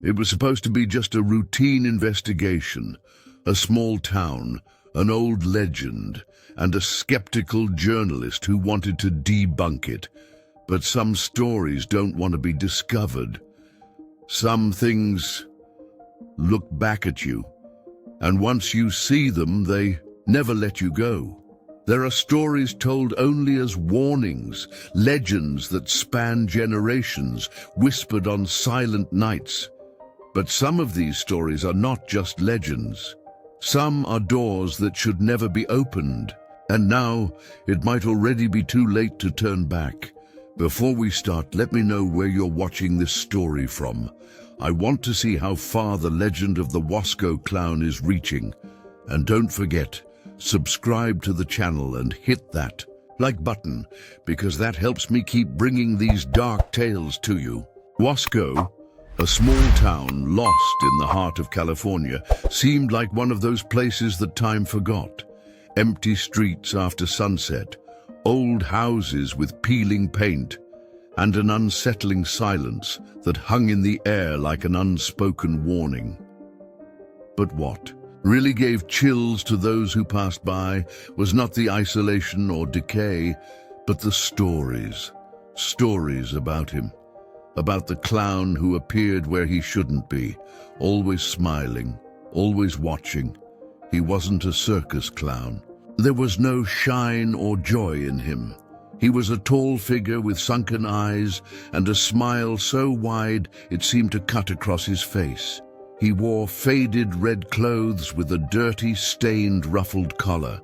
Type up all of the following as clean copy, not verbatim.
It was supposed to be just a routine investigation, a small town, an old legend, and a skeptical journalist who wanted to debunk it. But some stories don't want to be discovered. Some things look back at you, and once you see them, they never let you go. There are stories told only as warnings, legends that span generations, whispered on silent nights. But some of these stories are not just legends. Some are doors that should never be opened. And now, it might already be too late to turn back. Before we start, let me know where you're watching this story from. I want to see how far the legend of the Wasco clown is reaching. And don't forget, subscribe to the channel and hit that like button, because that helps me keep bringing these dark tales to you. Wasco, a small town lost in the heart of California, seemed like one of those places that time forgot. Empty streets after sunset, old houses with peeling paint, and an unsettling silence that hung in the air like an unspoken warning. But what really gave chills to those who passed by was not the isolation or decay, but the stories. Stories about him. About the clown who appeared where he shouldn't be, always smiling, always watching. He wasn't a circus clown. There was no shine or joy in him. He was a tall figure with sunken eyes and a smile so wide it seemed to cut across his face. He wore faded red clothes with a dirty, stained, ruffled collar.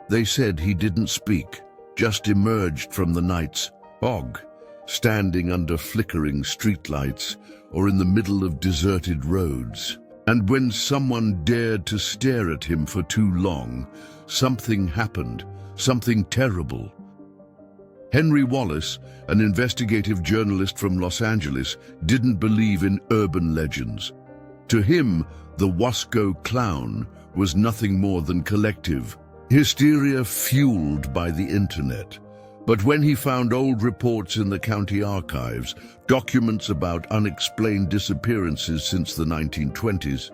They said he didn't speak, just emerged from the night's fog, standing under flickering streetlights or in the middle of deserted roads. And when someone dared to stare at him for too long, something happened, something terrible. Henry Wallace, an investigative journalist from Los Angeles, didn't believe in urban legends. To him, the Wasco clown was nothing more than collective hysteria fueled by the internet. But when he found old reports in the county archives, documents about unexplained disappearances since the 1920s,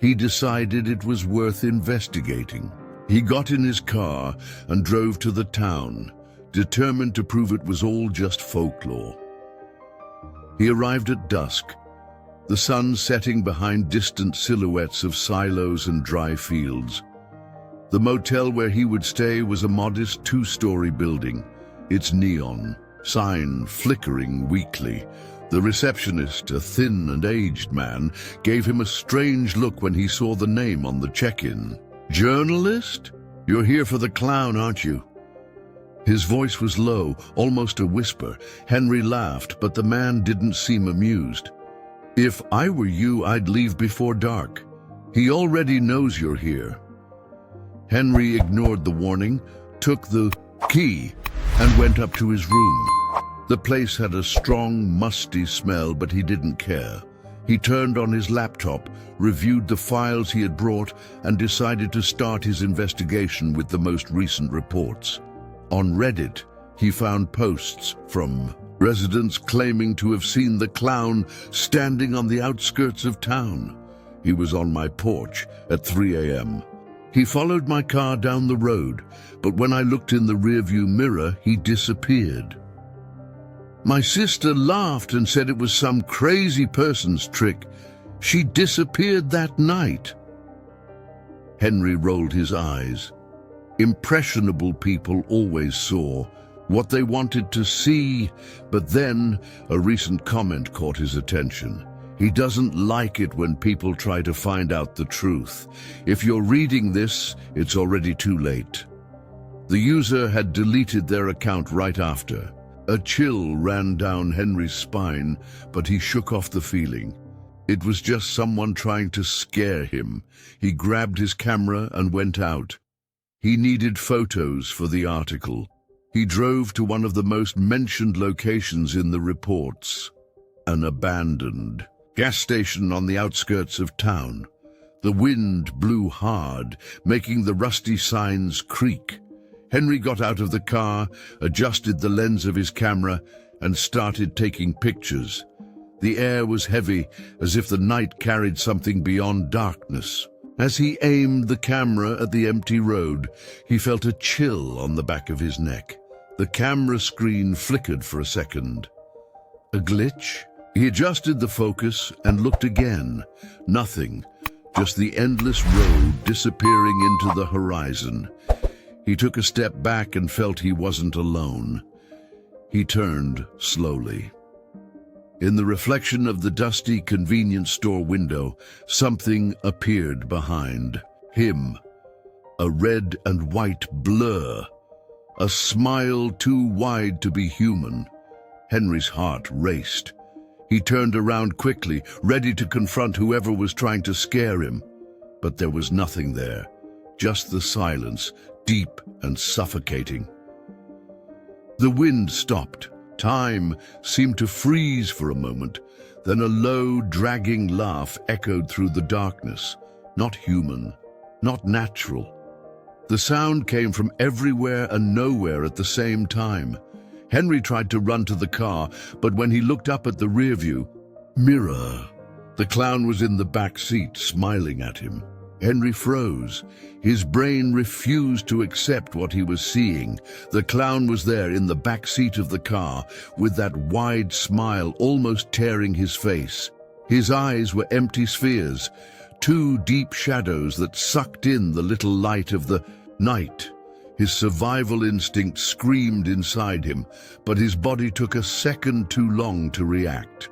he decided it was worth investigating. He got in his car and drove to the town, determined to prove it was all just folklore. He arrived at dusk, the sun setting behind distant silhouettes of silos and dry fields. The motel where he would stay was a modest two-story building, its neon sign flickering weakly. The receptionist, a thin and aged man, gave him a strange look when he saw the name on the check-in. "Journalist? You're here for the clown, aren't you?" His voice was low, almost a whisper. Henry laughed, but the man didn't seem amused. "If I were you, I'd leave before dark. He already knows you're here." Henry ignored the warning, took the key, and went up to his room. The place had a strong, musty smell, but he didn't care. He turned on his laptop, reviewed the files he had brought, and decided to start his investigation with the most recent reports. On Reddit, he found posts from residents claiming to have seen the clown standing on the outskirts of town. "He was on my porch at 3 a.m. He followed my car down the road, but when I looked in the rearview mirror, he disappeared. My sister laughed and said it was some crazy person's trick. She disappeared that night." Henry rolled his eyes. Impressionable people always saw what they wanted to see, but then a recent comment caught his attention. He doesn't like it when people try to find out the truth. If you're reading this, it's already too late. The user had deleted their account right after. A chill ran down Henry's spine, but he shook off the feeling. It was just someone trying to scare him. He grabbed his camera and went out. He needed photos for the article. He drove to one of the most mentioned locations in the reports, an abandoned gas station on the outskirts of town. The wind blew hard, making the rusty signs creak. Henry got out of the car, adjusted the lens of his camera, and started taking pictures. The air was heavy, as if the night carried something beyond darkness. As he aimed the camera at the empty road, he felt a chill on the back of his neck. The camera screen flickered for a second. A glitch? He adjusted the focus and looked again. Nothing, just the endless road disappearing into the horizon. He took a step back and felt he wasn't alone. He turned slowly. In the reflection of the dusty convenience store window, something appeared behind him. A red and white blur. A smile too wide to be human. Henry's heart raced. He turned around quickly, ready to confront whoever was trying to scare him. But there was nothing there, just the silence, deep and suffocating. The wind stopped. Time seemed to freeze for a moment. Then a low, dragging laugh echoed through the darkness. Not human, not natural. The sound came from everywhere and nowhere at the same time. Henry tried to run to the car, but when he looked up at the rearview mirror, the clown was in the back seat, smiling at him. Henry froze. His brain refused to accept what he was seeing. The clown was there in the back seat of the car, with that wide smile almost tearing his face. His eyes were empty spheres, two deep shadows that sucked in the little light of the night. His survival instinct screamed inside him, but his body took a second too long to react.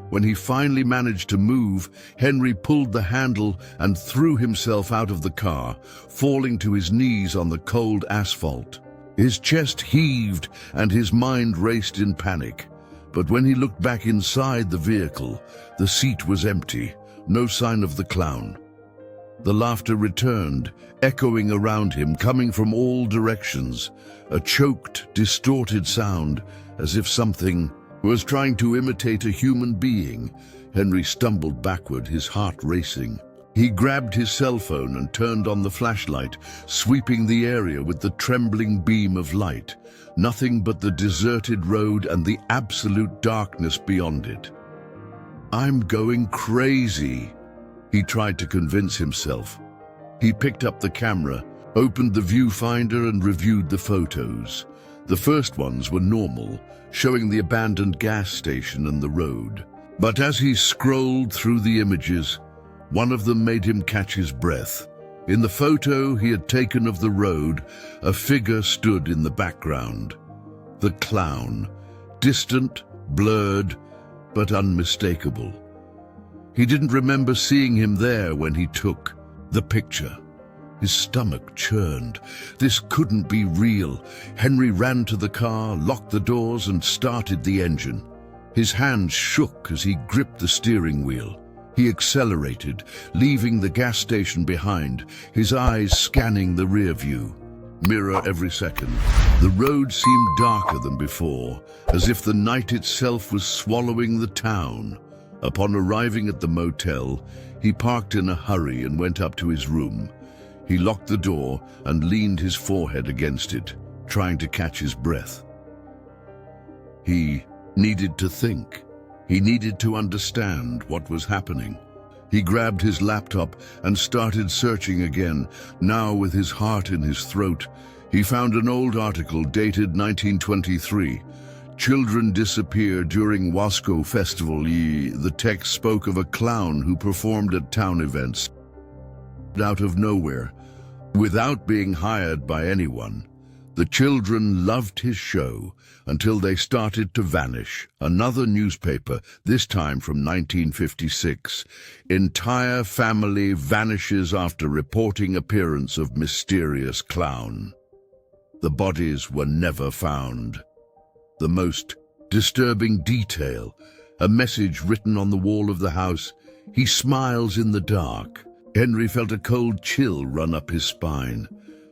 When he finally managed to move, Henry pulled the handle and threw himself out of the car, falling to his knees on the cold asphalt. His chest heaved and his mind raced in panic. But when he looked back inside the vehicle, the seat was empty, no sign of the clown. The laughter returned, echoing around him, coming from all directions, a choked, distorted sound, as if something was trying to imitate a human being. Henry stumbled backward, his heart racing. He grabbed his cell phone and turned on the flashlight, sweeping the area with the trembling beam of light. Nothing but the deserted road and the absolute darkness beyond it. "I'm going crazy," he tried to convince himself. He picked up the camera, opened the viewfinder and reviewed the photos. The first ones were normal, showing the abandoned gas station and the road. But as he scrolled through the images, one of them made him catch his breath. In the photo he had taken of the road, a figure stood in the background. The clown, distant, blurred, but unmistakable. He didn't remember seeing him there when he took the picture. His stomach churned. This couldn't be real. Henry ran to the car, locked the doors, and started the engine. His hands shook as he gripped the steering wheel. He accelerated, leaving the gas station behind, his eyes scanning the rear view mirror every second. The road seemed darker than before, as if the night itself was swallowing the town. Upon arriving at the motel, he parked in a hurry and went up to his room. He locked the door and leaned his forehead against it, trying to catch his breath. He needed to think. He needed to understand what was happening. He grabbed his laptop and started searching again, now with his heart in his throat. He found an old article dated 1923. Children disappear during Wasco'S festival. The text spoke of a clown who performed at town events out of nowhere, without being hired by anyone. The children loved his show until they started to vanish. Another newspaper, this time from 1956. Entire family vanishes after reporting appearance of mysterious clown. The bodies were never found. The most disturbing detail, a message written on the wall of the house. He smiles in the dark. Henry felt a cold chill run up his spine.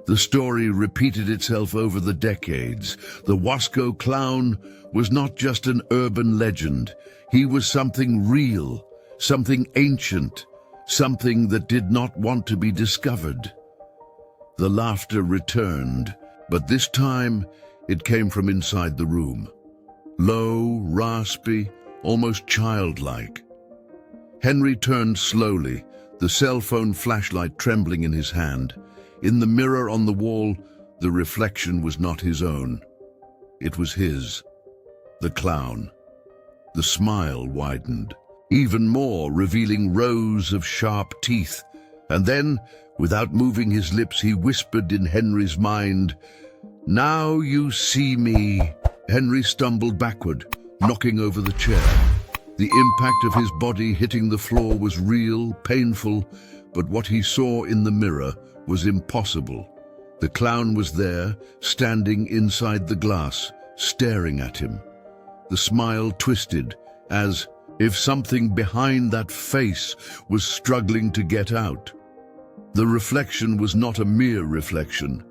The story repeated itself over the decades. The Wasco clown was not just an urban legend. He was something real, something ancient, something that did not want to be discovered. The laughter returned, but this time it came from inside the room. Low, raspy, almost childlike. Henry turned slowly, the cell phone flashlight trembling in his hand. In the mirror on the wall, the reflection was not his own. It was his, the clown. The smile widened, even more, revealing rows of sharp teeth. And then, without moving his lips, he whispered in Henry's mind, "Now you see me." Henry stumbled backward, knocking over the chair. The impact of his body hitting the floor was real, painful, but what he saw in the mirror was impossible. The clown was there, standing inside the glass, staring at him. The smile twisted, as if something behind that face was struggling to get out. The reflection was not a mere reflection.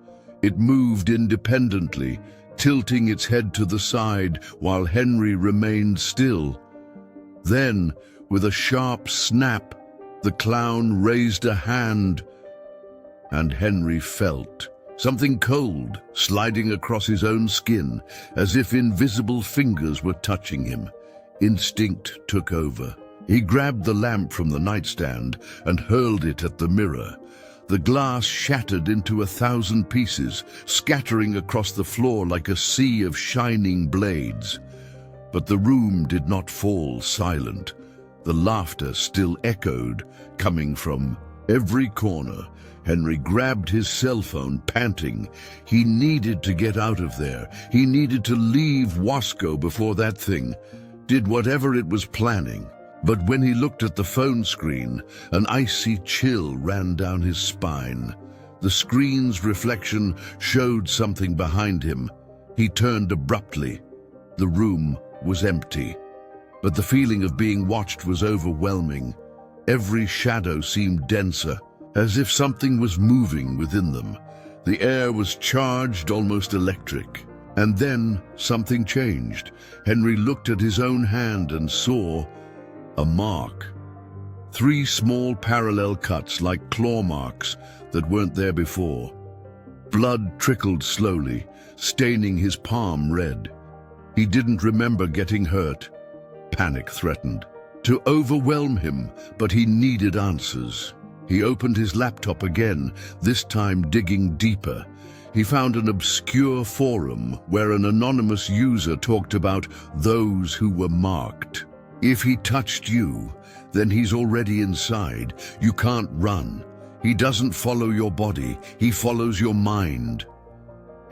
It moved independently, tilting its head to the side while Henry remained still. Then, with a sharp snap, the clown raised a hand, and Henry felt something cold sliding across his own skin, as if invisible fingers were touching him. Instinct took over. He grabbed the lamp from the nightstand and hurled it at the mirror. The glass shattered into 1,000 pieces, scattering across the floor like a sea of shining blades. But the room did not fall silent. The laughter still echoed, coming from every corner. Henry grabbed his cell phone, panting. He needed to get out of there. He needed to leave Wasco before that thing did whatever it was planning. But when he looked at the phone screen, an icy chill ran down his spine. The screen's reflection showed something behind him. He turned abruptly. The room was empty, but the feeling of being watched was overwhelming. Every shadow seemed denser, as if something was moving within them. The air was charged, almost electric. And then something changed. Henry looked at his own hand and saw a mark. 3 small parallel cuts like claw marks that weren't there before. Blood trickled slowly, staining his palm red. He didn't remember getting hurt. Panic threatened to overwhelm him, but he needed answers. He opened his laptop again, this time digging deeper. He found an obscure forum where an anonymous user talked about those who were marked. If he touched you, then he's already inside. You can't run. He doesn't follow your body. He follows your mind.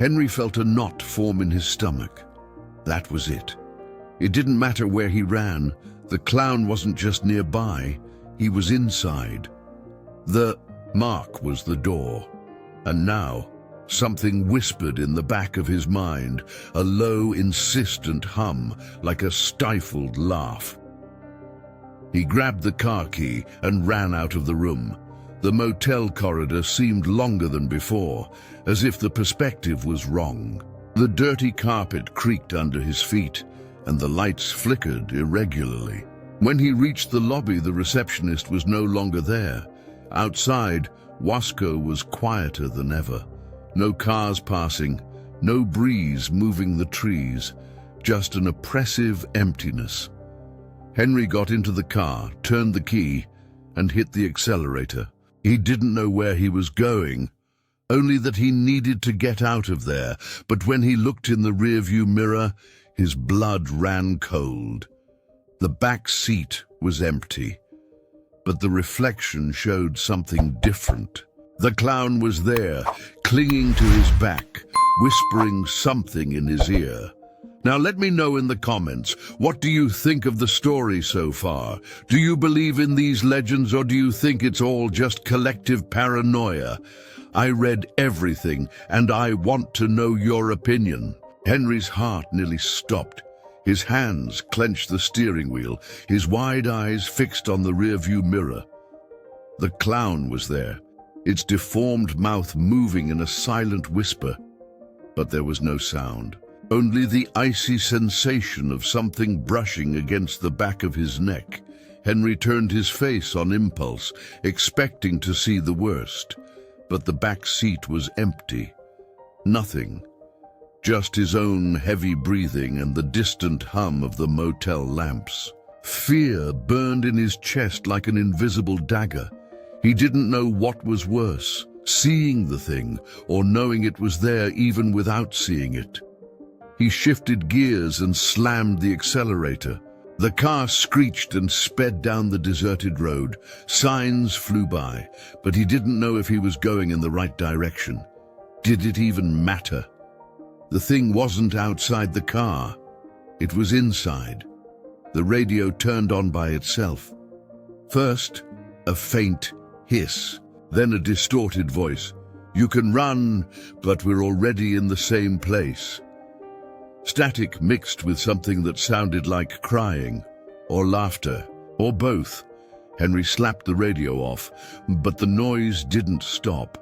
Henry felt a knot form in his stomach. That was it. It didn't matter where he ran. The clown wasn't just nearby. He was inside. The mark was the door. And now, something whispered in the back of his mind, a low, insistent hum, like a stifled laugh. He grabbed the car key and ran out of the room. The motel corridor seemed longer than before, as if the perspective was wrong. The dirty carpet creaked under his feet, and the lights flickered irregularly. When he reached the lobby, the receptionist was no longer there. Outside, Wasco was quieter than ever. No cars passing, no breeze moving the trees, just an oppressive emptiness. Henry got into the car, turned the key, and hit the accelerator. He didn't know where he was going, only that he needed to get out of there. But when he looked in the rearview mirror, his blood ran cold. The back seat was empty, but the reflection showed something different. The clown was there, clinging to his back, whispering something in his ear. Now let me know in the comments, what do you think of the story so far? Do you believe in these legends, or do you think it's all just collective paranoia? I read everything, and I want to know your opinion. Henry's heart nearly stopped. His hands clenched the steering wheel, his wide eyes fixed on the rearview mirror. The clown was there, its deformed mouth moving in a silent whisper. But there was no sound. Only the icy sensation of something brushing against the back of his neck. Henry turned his face on impulse, expecting to see the worst. But the back seat was empty. Nothing. just his own heavy breathing and the distant hum of the motel lamps. Fear burned in his chest like an invisible dagger. He didn't know what was worse, seeing the thing or knowing it was there even without seeing it. He shifted gears and slammed the accelerator. The car screeched and sped down the deserted road. Signs flew by, but he didn't know if he was going in the right direction. Did it even matter? The thing wasn't outside the car. It was inside. The radio turned on by itself. First, a faint hiss, then a distorted voice. "You can run, but we're already in the same place." Static mixed with something that sounded like crying, or laughter, or both. Henry slapped the radio off, but the noise didn't stop.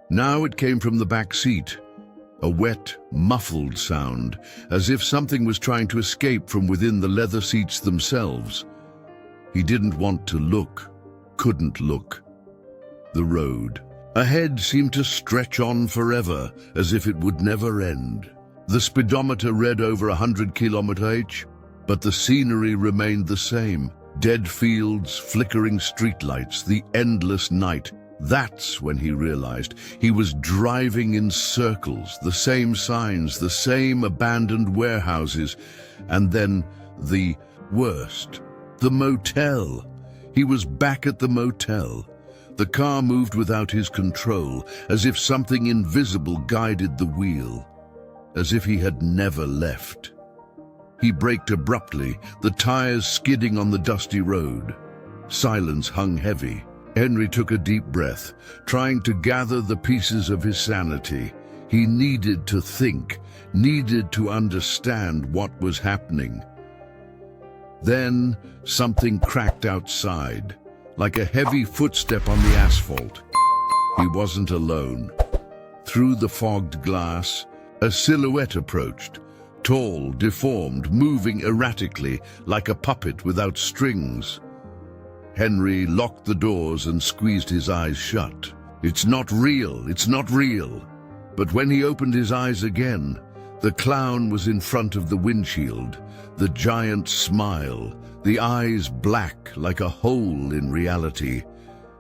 Now it came from the back seat, a wet, muffled sound, as if something was trying to escape from within the leather seats themselves. He didn't want to look, couldn't look. The road ahead seemed to stretch on forever, as if it would never end. The speedometer read over 100 km/h, but the scenery remained the same. Dead fields, flickering streetlights, the endless night. That's when he realized he was driving in circles, the same signs, the same abandoned warehouses, and then the worst, the motel. He was back at the motel. The car moved without his control, as if something invisible guided the wheel. As if he had never left. He braked abruptly, the tires skidding on the dusty road. Silence hung heavy. Henry took a deep breath, trying to gather the pieces of his sanity. He needed to think, needed to understand what was happening. Then something cracked outside, like a heavy footstep on the asphalt. He wasn't alone. Through the fogged glass, a silhouette approached, tall, deformed, moving erratically, like a puppet without strings. Henry locked the doors and squeezed his eyes shut. It's not real, it's not real. But when he opened his eyes again, the clown was in front of the windshield, the giant smile, the eyes black like a hole in reality.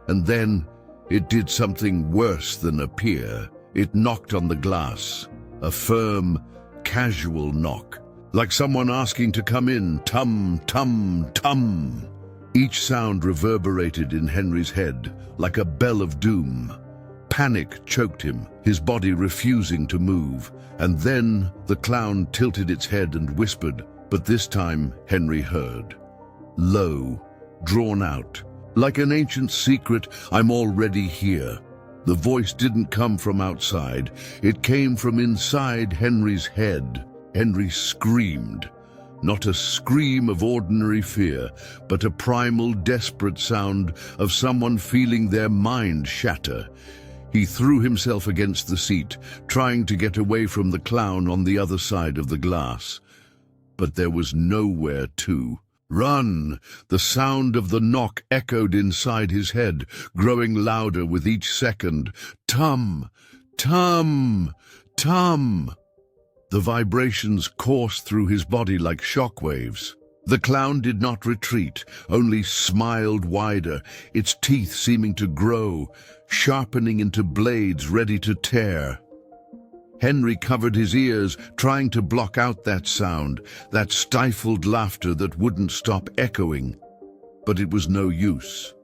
And then it did something worse than appear. It knocked on the glass. A firm, casual knock, like someone asking to come in. Tum, tum, tum. Each sound reverberated in Henry's head, like a bell of doom. Panic choked him, his body refusing to move. And then the clown tilted its head and whispered, but this time Henry heard. Low, drawn out, like an ancient secret, "I'm already here." The voice didn't come from outside. It came from inside Henry's head. Henry screamed. Not a scream of ordinary fear, but a primal, desperate sound of someone feeling their mind shatter. He threw himself against the seat, trying to get away from the clown on the other side of the glass. But there was nowhere to. Run! The sound of the knock echoed inside his head, growing louder with each second. Tum! Tum! Tum! The vibrations coursed through his body like shockwaves. The clown did not retreat, only smiled wider, its teeth seeming to grow, sharpening into blades ready to tear. Henry covered his ears, trying to block out that sound, that stifled laughter that wouldn't stop echoing. But it was no use.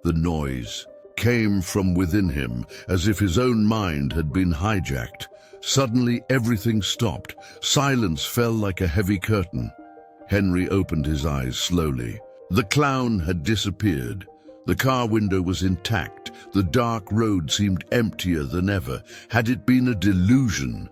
The noise came from within him, as if his own mind had been hijacked. Suddenly everything stopped. Silence fell like a heavy curtain. Henry opened his eyes slowly. The clown had disappeared. The car window was intact. The dark road seemed emptier than ever. Had it been a delusion?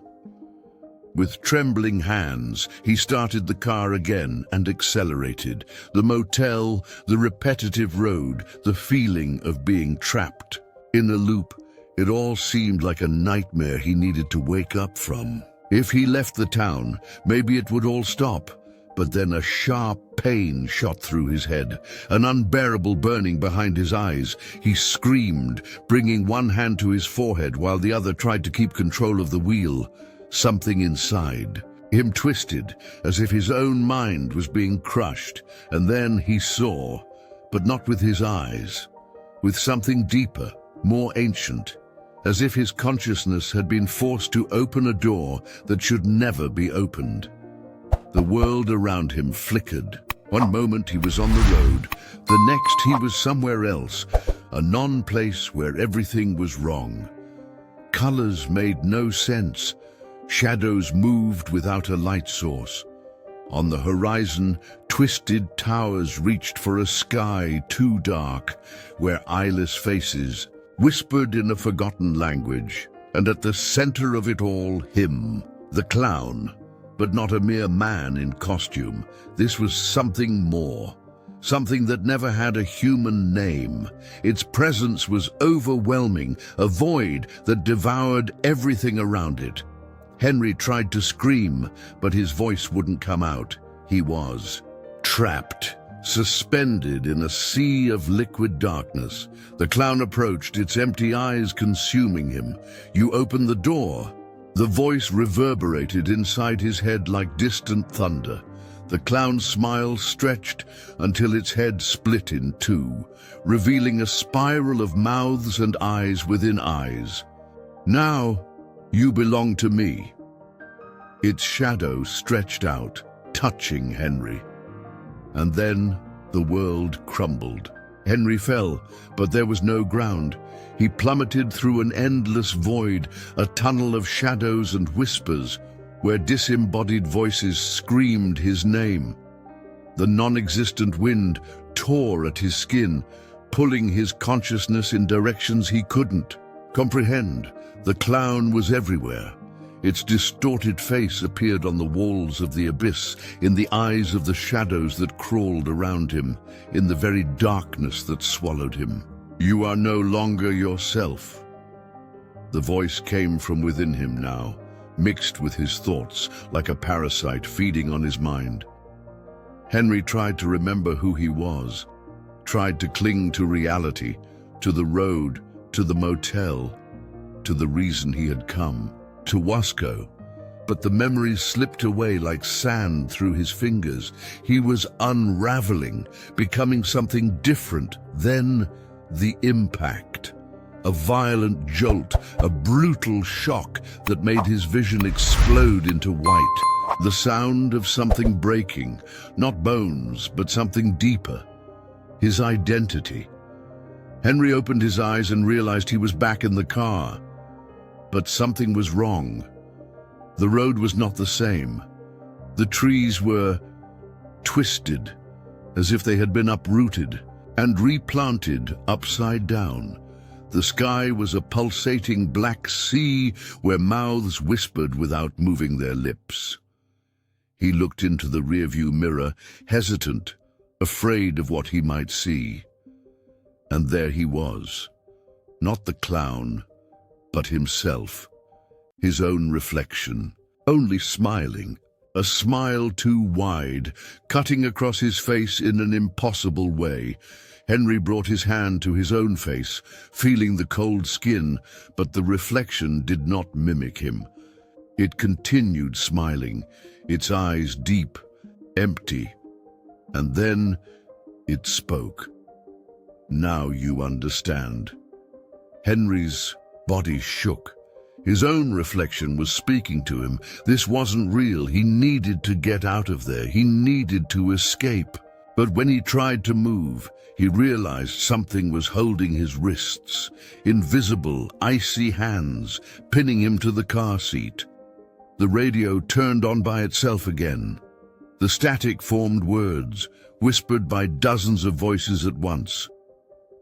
With trembling hands, he started the car again and accelerated. The motel, the repetitive road, the feeling of being trapped. In a loop, it all seemed like a nightmare he needed to wake up from. If he left the town, maybe it would all stop. But then a sharp pain shot through his head, an unbearable burning behind his eyes. He screamed, bringing one hand to his forehead while the other tried to keep control of the wheel. something inside him twisted, as if his own mind was being crushed, and then he saw, but not with his eyes, with something deeper, more ancient, as if his consciousness had been forced to open a door that should never be opened. The world around him flickered. One moment he was on the road, the next he was somewhere else, a non-place where everything was wrong. Colors made no sense. Shadows moved without a light source. On the horizon, twisted towers reached for a sky too dark, where eyeless faces whispered in a forgotten language. And at the center of it all, him, the clown, but not a mere man in costume. This was something more, something that never had a human name. Its presence was overwhelming, a void that devoured everything around it. Henry tried to scream, but his voice wouldn't come out. He was trapped, suspended in a sea of liquid darkness. The clown approached, its empty eyes consuming him. You opened the door. The voice reverberated inside his head like distant thunder. The clown's smile stretched until its head split in two, revealing a spiral of mouths and eyes within eyes. Now, you belong to me. Its shadow stretched out, touching Henry. And then the world crumbled. Henry fell, but there was no ground. He plummeted through an endless void, a tunnel of shadows and whispers, where disembodied voices screamed his name. The non-existent wind tore at his skin, pulling his consciousness in directions he couldn't comprehend. The clown was everywhere. Its distorted face appeared on the walls of the abyss, in the eyes of the shadows that crawled around him, in the very darkness that swallowed him. You are no longer yourself. The voice came from within him now, mixed with his thoughts, like a parasite feeding on his mind. Henry tried to remember who he was, tried to cling to reality, to the road, to the motel, to the reason he had come, to Wasco. But the memories slipped away like sand through his fingers. He was unraveling, becoming something different. Then the impact. A violent jolt, a brutal shock that made his vision explode into white. The sound of something breaking, not bones, but something deeper. His identity. Henry opened his eyes and realized he was back in the car. But something was wrong. The road was not the same. The trees were twisted, as if they had been uprooted and replanted upside down. The sky was a pulsating black sea where mouths whispered without moving their lips. He looked into the rearview mirror, hesitant, afraid of what he might see. And there he was, not the clown, but himself, his own reflection, only smiling, a smile too wide, cutting across his face in an impossible way. Henry brought his hand to his own face, feeling the cold skin, but the reflection did not mimic him. It continued smiling, its eyes deep, empty, and then it spoke. Now you understand. Henry's body shook. His own reflection was speaking to him. This wasn't real. He needed to get out of there. He needed to escape. But when he tried to move, he realized something was holding his wrists, invisible, icy hands, pinning him to the car seat. The radio turned on by itself again. The static formed words, whispered by dozens of voices at once.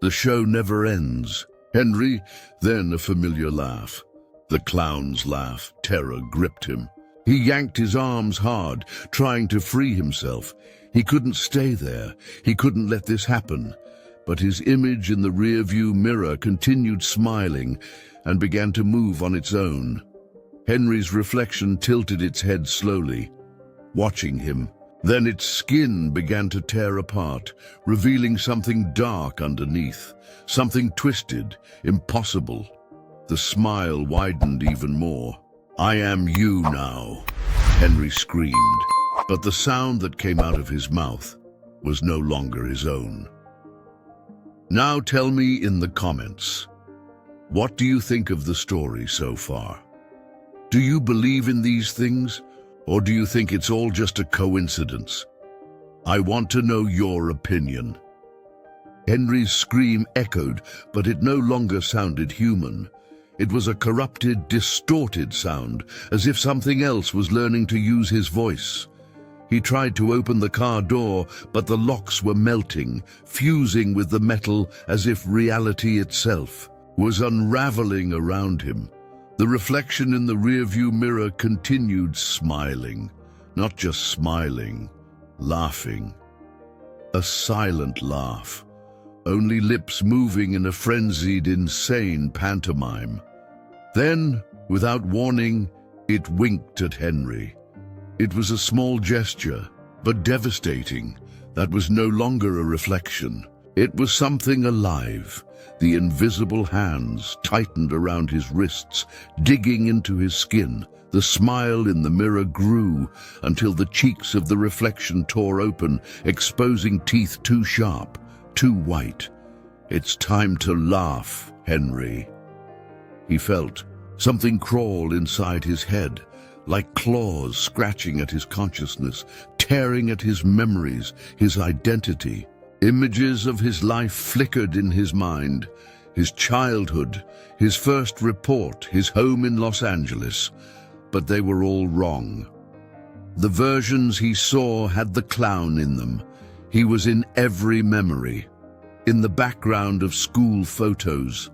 The show never ends. Henry, then a familiar laugh. The clown's laugh. Terror gripped him. He yanked his arms hard, trying to free himself. He couldn't stay there. He couldn't let this happen. But his image in the rearview mirror continued smiling and began to move on its own. Henry's reflection tilted its head slowly, watching him. Then its skin began to tear apart, revealing something dark underneath, something twisted, impossible. The smile widened even more. "I am you now," Henry screamed, but the sound that came out of his mouth was no longer his own. Now tell me in the comments, what do you think of the story so far? Do you believe in these things, or do you think it's all just a coincidence? I want to know your opinion. Henry's scream echoed, but it no longer sounded human. It was a corrupted, distorted sound, as if something else was learning to use his voice. He tried to open the car door, but the locks were melting, fusing with the metal as if reality itself was unraveling around him. The reflection in the rearview mirror continued smiling, not just smiling, laughing. A silent laugh, only lips moving in a frenzied, insane pantomime. Then, without warning, it winked at Henry. It was a small gesture, but devastating. That was no longer a reflection. It was something alive. The invisible hands tightened around his wrists, digging into his skin. The smile in the mirror grew until the cheeks of the reflection tore open, exposing teeth too sharp, too white. "It's time to laugh, Henry." He felt something crawl inside his head, like claws scratching at his consciousness, tearing at his memories, his identity. Images of his life flickered in his mind, his childhood, his first report, his home in Los Angeles, but they were all wrong. The versions he saw had the clown in them. He was in every memory, in the background of school photos,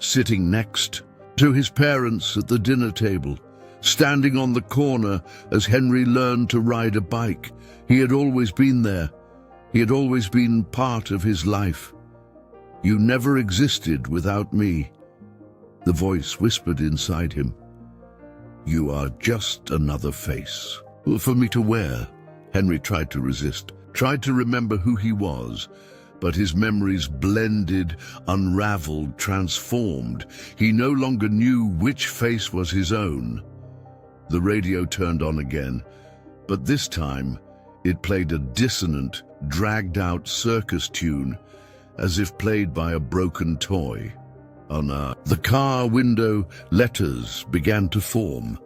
sitting next to his parents at the dinner table, standing on the corner as Henry learned to ride a bike. He had always been there. He had always been part of his life. "You never existed without me," the voice whispered inside him. "You are just another face for me to wear." Henry tried to resist, tried to remember who he was, but his memories blended, unraveled, transformed. He no longer knew which face was his own. The radio turned on again, but this time it played a dissonant, dragged-out circus tune, as if played by a broken toy. On the car window, letters began to form,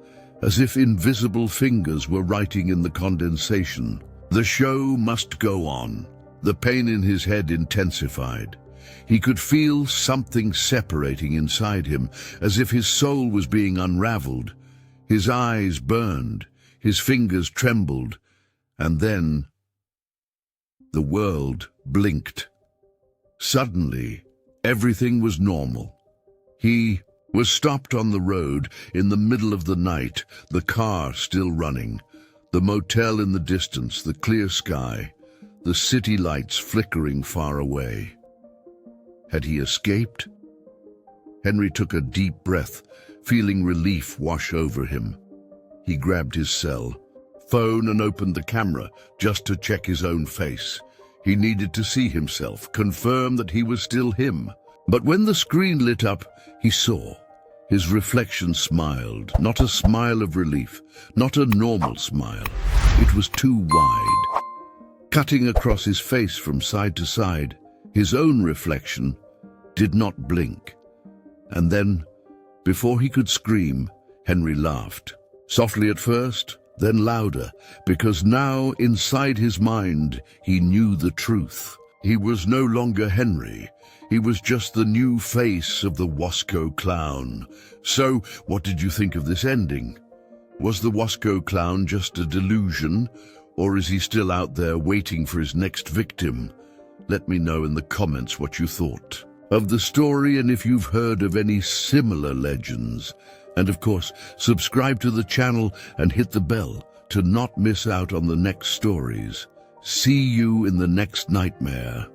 as if invisible fingers were writing in the condensation. The show must go on. The pain in his head intensified. He could feel something separating inside him, as if his soul was being unraveled. His eyes burned, his fingers trembled, and then the world blinked. Suddenly, everything was normal. He was stopped on the road in the middle of the night, the car still running, the motel in the distance, the clear sky, the city lights flickering far away. Had he escaped? Henry took a deep breath, feeling relief wash over him. He grabbed his cell phone and opened the camera just to check his own face. He needed to see himself, confirm that he was still him. But when the screen lit up, he saw. His reflection smiled, not a smile of relief, not a normal smile. It was too wide, cutting across his face from side to side. His own reflection did not blink. And then, before he could scream, Henry laughed. Softly at first, then louder, because now inside his mind he knew the truth. He was no longer Henry. He was just the new face of the Wasco clown. So, what did you think of this ending? Was the Wasco clown just a delusion, or is he still out there waiting for his next victim? Let me know in the comments what you thought of the story and if you've heard of any similar legends. And of course, subscribe to the channel and hit the bell to not miss out on the next stories. See you in the next nightmare.